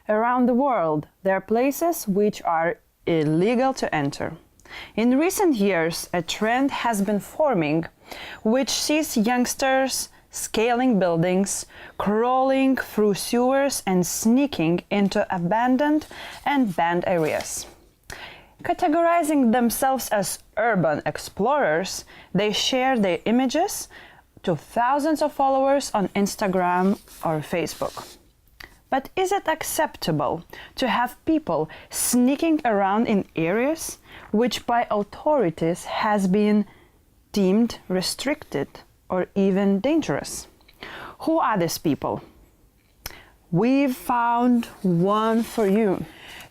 Around the world, there are places which are illegal to enter. In recent years, a trend has been forming which sees youngsters scaling buildings, crawling through sewers and sneaking into abandoned and banned areas. Categorizing themselves as urban explorers, they share their images to thousands of followers on Instagram or Facebook. But is it acceptable to have people sneaking around in areas which by authorities has been deemed restricted or even dangerous? Who are these people? We've found one for you.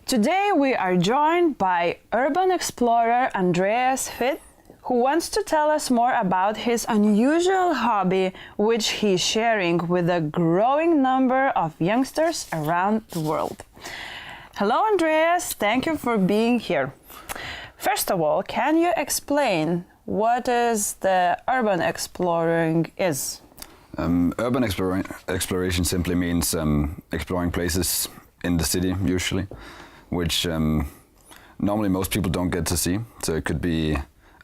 Today we are joined by urban explorer Andreas Fitt, who wants to tell us more about his unusual hobby, which he's sharing with a growing number of youngsters around the world. Hello, Andreas. Thank you for being here. First of all, can you explain what is the urban exploring is? Urban exploration simply means exploring places in the city, usually, which normally most people don't get to see. So it could be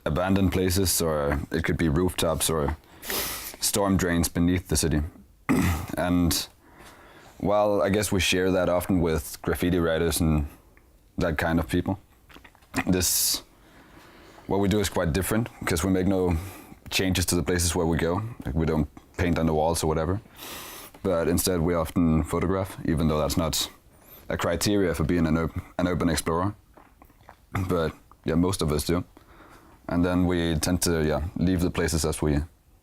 abandoned places, or it could be rooftops or storm drains beneath the city. And while I guess we share that often with graffiti writers and that kind of people, what we do is quite different, because we make no changes to the places where we go. Like, we don't paint on the walls or whatever, but instead we often photograph, even though that's not a criteria for being an urban explorer. But yeah, most of us do. And then we tend to leave the places as we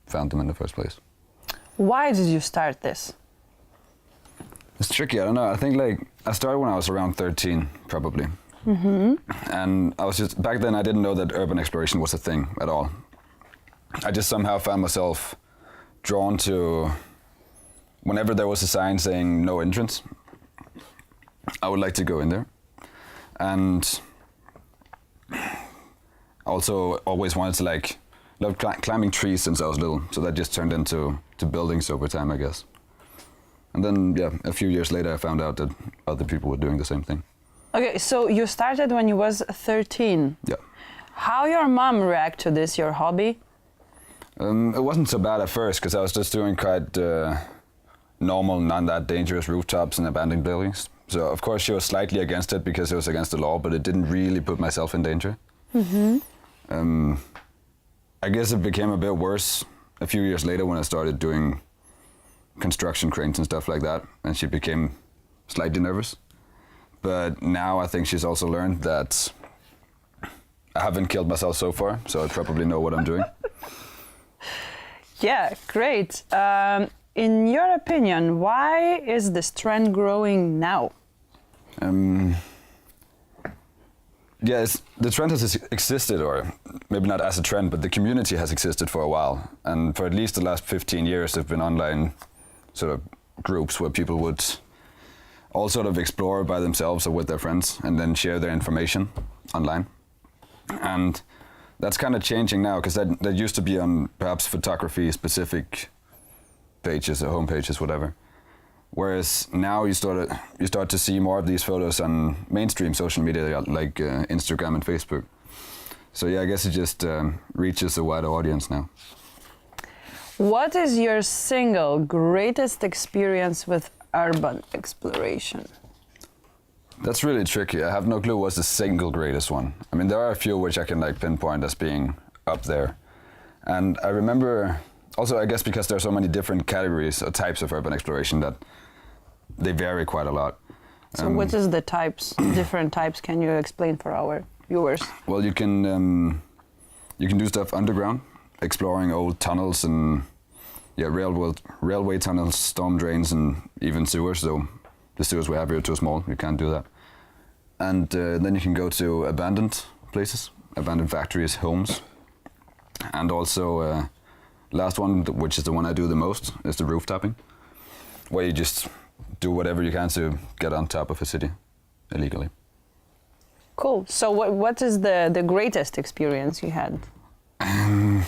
found them in the first place. Why did you start this? It's tricky, I don't know. I think I started when I was around 13, probably. Mm-hmm. And back then I didn't know that urban exploration was a thing at all. I just somehow found myself drawn to, whenever there was a sign saying no entrance, I would like to go in there. And also always wanted to love climbing trees since I was little, so that just turned into buildings over time, I guess. And then a few years later I found out that other people were doing the same thing. Okay, so you started when you was 13. Yeah. How your mom react to this, your hobby? It wasn't so bad at first, because I was just doing quite normal, not that dangerous rooftops and abandoned buildings. So of course she was slightly against it because it was against the law, but it didn't really put myself in danger. Mm-hmm. I guess it became a bit worse a few years later when I started doing construction cranes and stuff like that, and she became slightly nervous. But now I think she's also learned that I haven't killed myself so far, so I probably know what I'm doing. Yeah, great. In your opinion, why is this trend growing now? Yes, the trend has existed, or maybe not as a trend, but the community has existed for a while. And for at least the last 15 years, there have been online sort of groups where people would all sort of explore by themselves or with their friends and then share their information online. And that's kind of changing now, because that used to be on perhaps photography-specific pages or home pages, whatever. Whereas now you start to see more of these photos on mainstream social media like Instagram and Facebook. So yeah, I guess it just reaches a wider audience now. What is your single greatest experience with urban exploration? That's really tricky. I have no clue what's the single greatest one. I mean, there are a few which I can pinpoint as being up there. And I remember, also I guess because there are so many different categories or types of urban exploration that they vary quite a lot. So what is the different types, can you explain for our viewers? Well, you can do stuff underground, exploring old tunnels and railway tunnels, storm drains, and even sewers. So the sewers we have here are too small, you can't do that. And then you can go to abandoned places, abandoned factories, homes. And also, last one, which is the one I do the most, is the roof-topping, where you just do whatever you can to get on top of a city illegally. Cool. So what is the greatest experience you had? I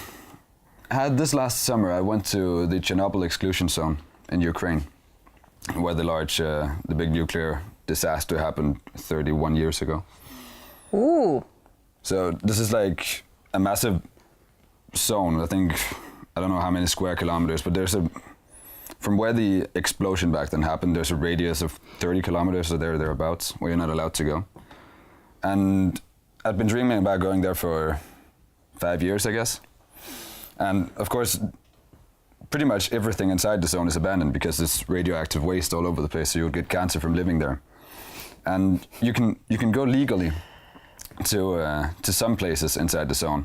had this last summer. I went to the Chernobyl exclusion zone in Ukraine, where the big nuclear disaster happened 31 years ago. Ooh. So this is like a massive zone. I don't know how many square kilometers, but from where the explosion back then happened, there's a radius of 30 kilometers or thereabouts where you're not allowed to go. And I've been dreaming about going there for 5 years, I guess. And of course, pretty much everything inside the zone is abandoned because there's radioactive waste all over the place, so you'll get cancer from living there. And you can go legally to some places inside the zone.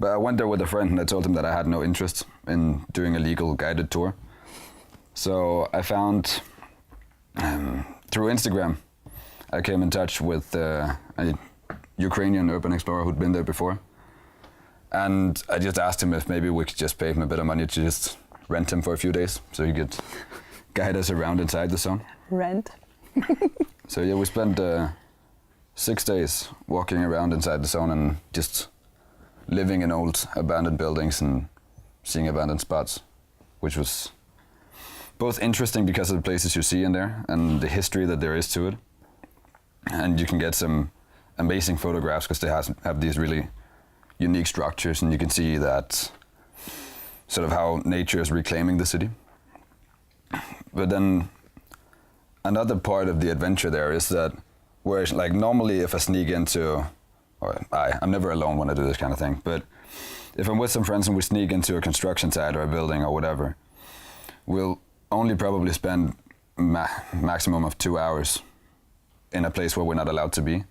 But I went there with a friend and I told him that I had no interest in doing a legal guided tour. So I found, through Instagram, I came in touch with a Ukrainian urban explorer who'd been there before. And I just asked him if maybe we could just pay him a bit of money to just rent him for a few days so he could guide us around inside the zone. Rent? So yeah, we spent 6 days walking around inside the zone and just living in old abandoned buildings and seeing abandoned spots, which was both interesting because of the places you see in there and the history that there is to it. And you can get some amazing photographs because they have these really unique structures, and you can see that sort of how nature is reclaiming the city. But then another part of the adventure there is that where, like, normally if I sneak into, I'm never alone when I do this kind of thing, but if I'm with some friends and we sneak into a construction site or a building or whatever, we'll only probably spend maximum of 2 hours in a place where we're not allowed to be.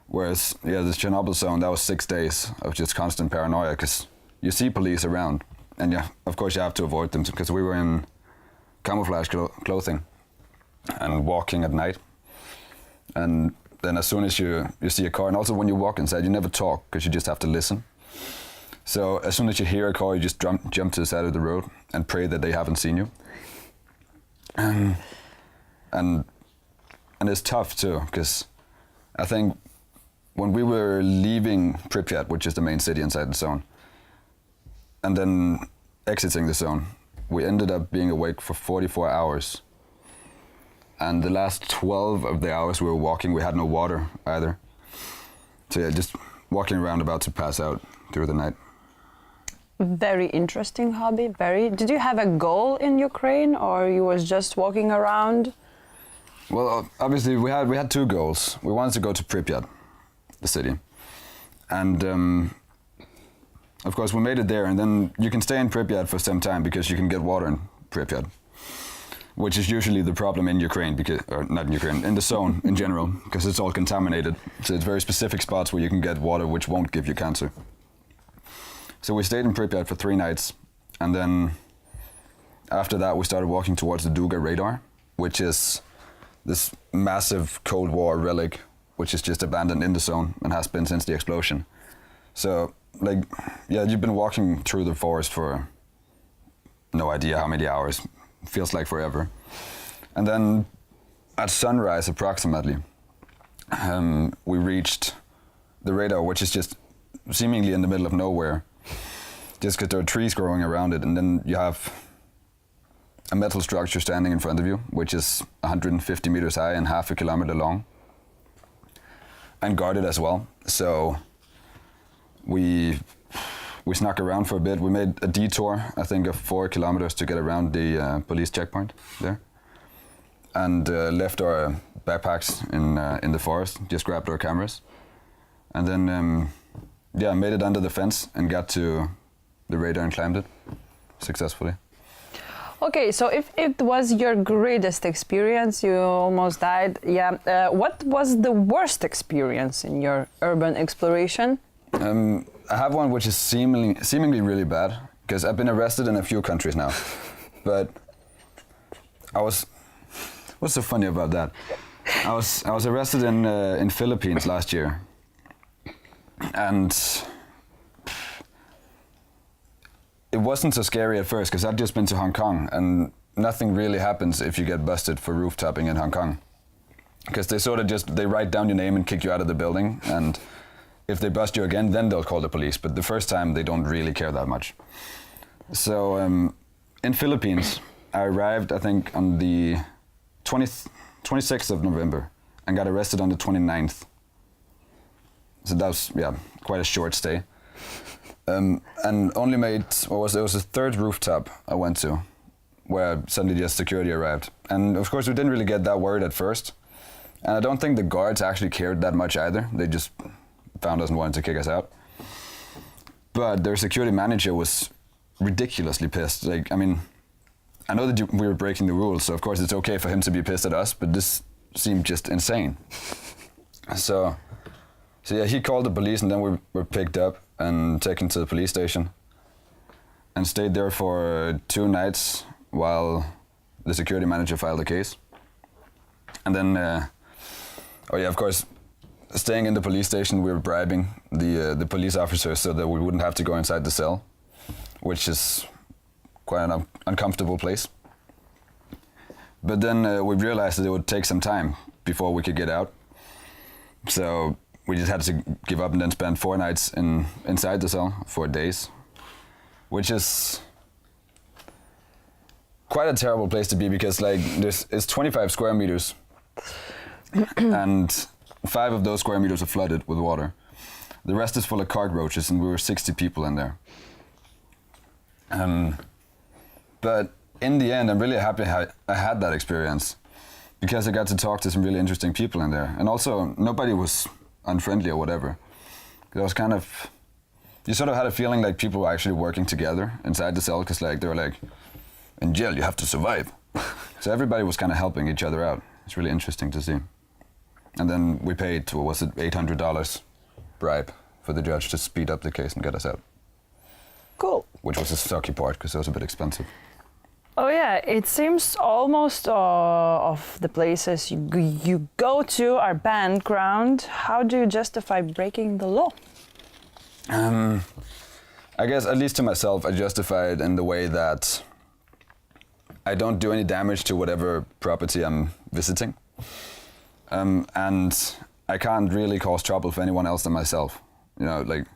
Whereas, yeah, this Chernobyl zone, that was 6 days of just constant paranoia because you see police around, and yeah, of course you have to avoid them because we were in camouflage clothing and walking at night. And then as soon as you see a car, and also when you walk inside, you never talk because you just have to listen. So as soon as you hear a car, you just jump to the side of the road and pray that they haven't seen you. And it's tough too, because I think when we were leaving Pripyat, which is the main city inside the zone, and then exiting the zone, we ended up being awake for 44 hours. And the last 12 of the hours we were walking, we had no water either. So yeah, just walking around about to pass out through the night. Very interesting hobby. Did you have a goal in Ukraine, or you was just walking around? Well, obviously we had two goals. We wanted to go to Pripyat, the city, and of course we made it there. And then you can stay in Pripyat for some time because you can get water in Pripyat, which is usually the problem in Ukraine, or not in Ukraine, in the zone in general, because it's all contaminated. So it's very specific spots where you can get water which won't give you cancer. So we stayed in Pripyat for 3 nights, and then after that we started walking towards the Duga radar, which is this massive Cold War relic, which is just abandoned in the zone and has been since the explosion. So, like, yeah, you've been walking through the forest for no idea how many hours. Feels like forever. And then at sunrise approximately, we reached the radar, which is just seemingly in the middle of nowhere, just because there are trees growing around it. And then you have a metal structure standing in front of you, which is 150 meters high and half a kilometer long, and guarded as well. So we snuck around for a bit. We made a detour, I think, of 4 kilometers to get around the police checkpoint there, and left our backpacks in the forest. Just grabbed our cameras, and then made it under the fence and got to the radar and climbed it successfully. Okay, so if it was your greatest experience, you almost died. Yeah, what was the worst experience in your urban exploration? I have one which is seemingly really bad, because I've been arrested in a few countries now. But what's so funny about that? I was arrested in Philippines last year, and it wasn't so scary at first because I'd just been to Hong Kong, and nothing really happens if you get busted for rooftopping in Hong Kong, because they sort of they write down your name and kick you out of the building, and if they bust you again, then they'll call the police. But the first time, they don't really care that much. So in Philippines, I arrived, I think, on the 26th of November, and got arrested on the 29th. So that was, yeah, quite a short stay. And only made, it was the third rooftop I went to, where suddenly just security arrived. And of course we didn't really get that worried at first. And I don't think the guards actually cared that much either. They just found us and wanted to kick us out. But their security manager was ridiculously pissed. Like, I mean, I know that we were breaking the rules, so of course it's okay for him to be pissed at us, but this seemed just insane. So yeah, he called the police, and then we were picked up and taken to the police station and stayed there for 2 nights while the security manager filed a case. And then, of course, staying in the police station, we were bribing the police officers so that we wouldn't have to go inside the cell, which is quite an uncomfortable place. But then we realized that it would take some time before we could get out. So we just had to give up and then spend 4 nights inside the cell, 4 days, which is quite a terrible place to be, because like it's 25 square meters and 5 of those square meters are flooded with water. The rest is full of cockroaches, and we were 60 people in there. But in the end, I'm really happy I had that experience, because I got to talk to some really interesting people in there. And also, nobody was unfriendly or whatever. It was kind of, you sort of had a feeling like people were actually working together inside the cell, because like they were like, in jail you have to survive. So everybody was kind of helping each other out. It's really interesting to see. And then we paid, what was it, $800 bribe for the judge to speed up the case and get us out. Cool. Which was the sucky part, because it was a bit expensive. Oh yeah, it seems almost of the places you go to are banned ground. How do you justify breaking the law? I guess, at least to myself, I justify it in the way that I don't do any damage to whatever property I'm visiting. And I can't really cause trouble for anyone else than myself. You know, like,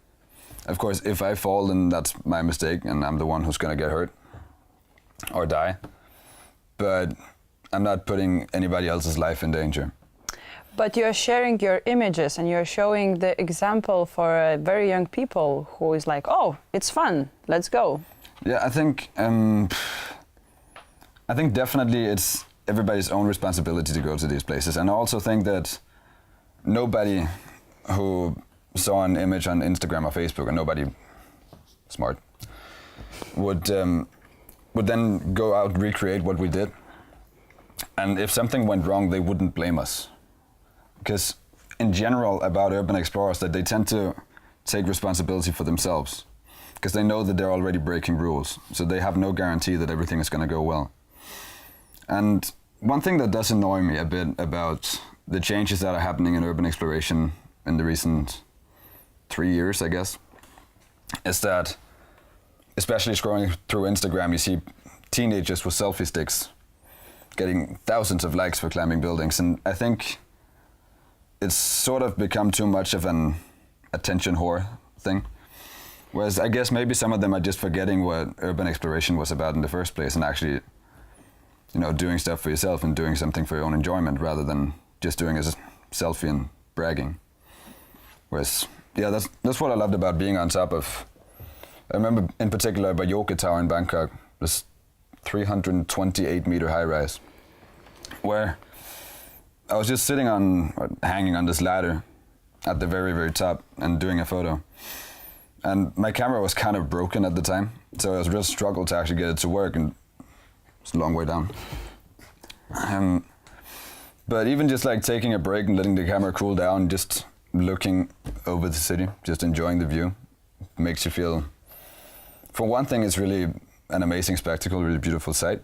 of course, if I fall, then that's my mistake, and I'm the one who's gonna get hurt or die. But I'm not putting anybody else's life in danger. But you're sharing your images, and you're showing the example for very young people who is like, oh, it's fun, let's go. Yeah, I think definitely it's everybody's own responsibility to go to these places. And I also think that nobody who saw an image on Instagram or Facebook, and nobody smart, would then go out and recreate what we did. And if something went wrong, they wouldn't blame us. Because in general about urban explorers, that they tend to take responsibility for themselves, because they know that they're already breaking rules. So they have no guarantee that everything is going to go well. And one thing that does annoy me a bit about the changes that are happening in urban exploration in the recent 3 years, I guess, is that, especially scrolling through Instagram, you see teenagers with selfie sticks getting thousands of likes for climbing buildings. And I think it's sort of become too much of an attention whore thing. Whereas I guess maybe some of them are just forgetting what urban exploration was about in the first place, and actually, you know, doing stuff for yourself and doing something for your own enjoyment rather than just doing as a selfie and bragging. Whereas, yeah, that's what I loved about being on top of. I remember in particular Bayoke Tower in Bangkok, this 328 meter high rise, where I was just sitting on, or hanging on this ladder at the very, very top and doing a photo. And my camera was kind of broken at the time, so it was a real struggle to actually get it to work, and it's a long way down. But even just like taking a break and letting the camera cool down, just looking over the city, just enjoying the view, makes you feel, for one thing, it's really an amazing spectacle, really beautiful sight.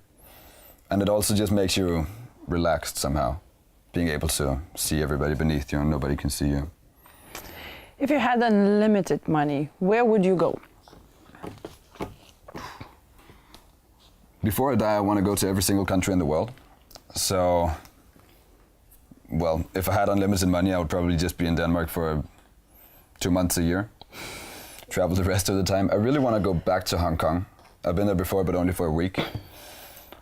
And it also just makes you relaxed somehow, being able to see everybody beneath you and nobody can see you. If you had unlimited money, where would you go? Before I die, I want to go to every single country in the world. So, well, if I had unlimited money, I would probably just be in Denmark for 2 months a year, travel the rest of the time. I really want to go back to Hong Kong. I've been there before, but only for a week.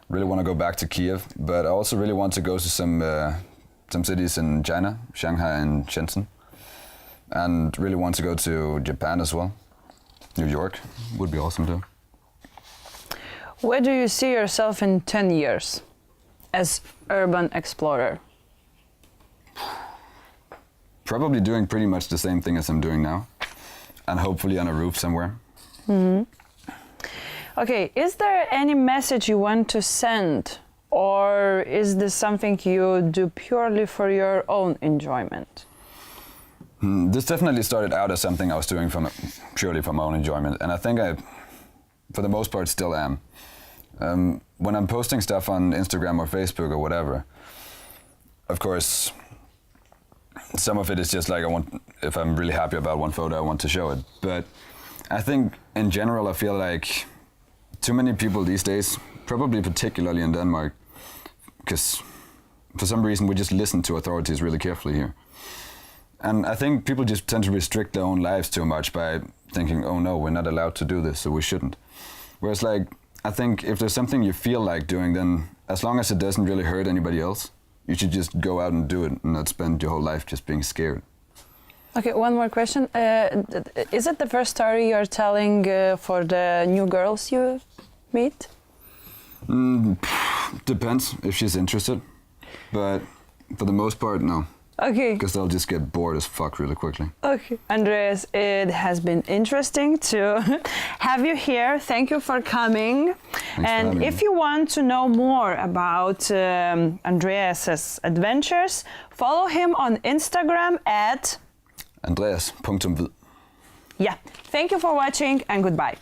Really want to go back to Kiev, but I also really want to go to some some cities in China, Shanghai and Shenzhen, and really want to go to Japan as well. New York would be awesome too. Where do you see yourself in 10 years as urban explorer? Probably doing pretty much the same thing as I'm doing now, and hopefully on a roof somewhere. Okay, is there any message you want to send, or is this something you do purely for your own enjoyment? This definitely started out as something I was doing purely for my own enjoyment, and I think I, for the most part, still am. When I'm posting stuff on Instagram or Facebook or whatever, of course, some of it is just like if I'm really happy about one photo, I want to show it. But I think in general, I feel like too many people these days, probably particularly in Denmark, because for some reason we just listen to authorities really carefully here. And I think people just tend to restrict their own lives too much by thinking, oh no, we're not allowed to do this, so we shouldn't. Whereas like, I think if there's something you feel like doing, then as long as it doesn't really hurt anybody else, you should just go out and do it and not spend your whole life just being scared. Okay, one more question. Is it the first story you're telling for the new girls you meet? Depends if she's interested, but for the most part, no. Okay. Because they'll just get bored as fuck really quickly. Okay. Andreas, it has been interesting to have you here. Thank you for coming. Thanks and for having if me. you want to know more about Andreas's adventures, follow him on Instagram at Andreas.hvid. Yeah. Thank you for watching and goodbye.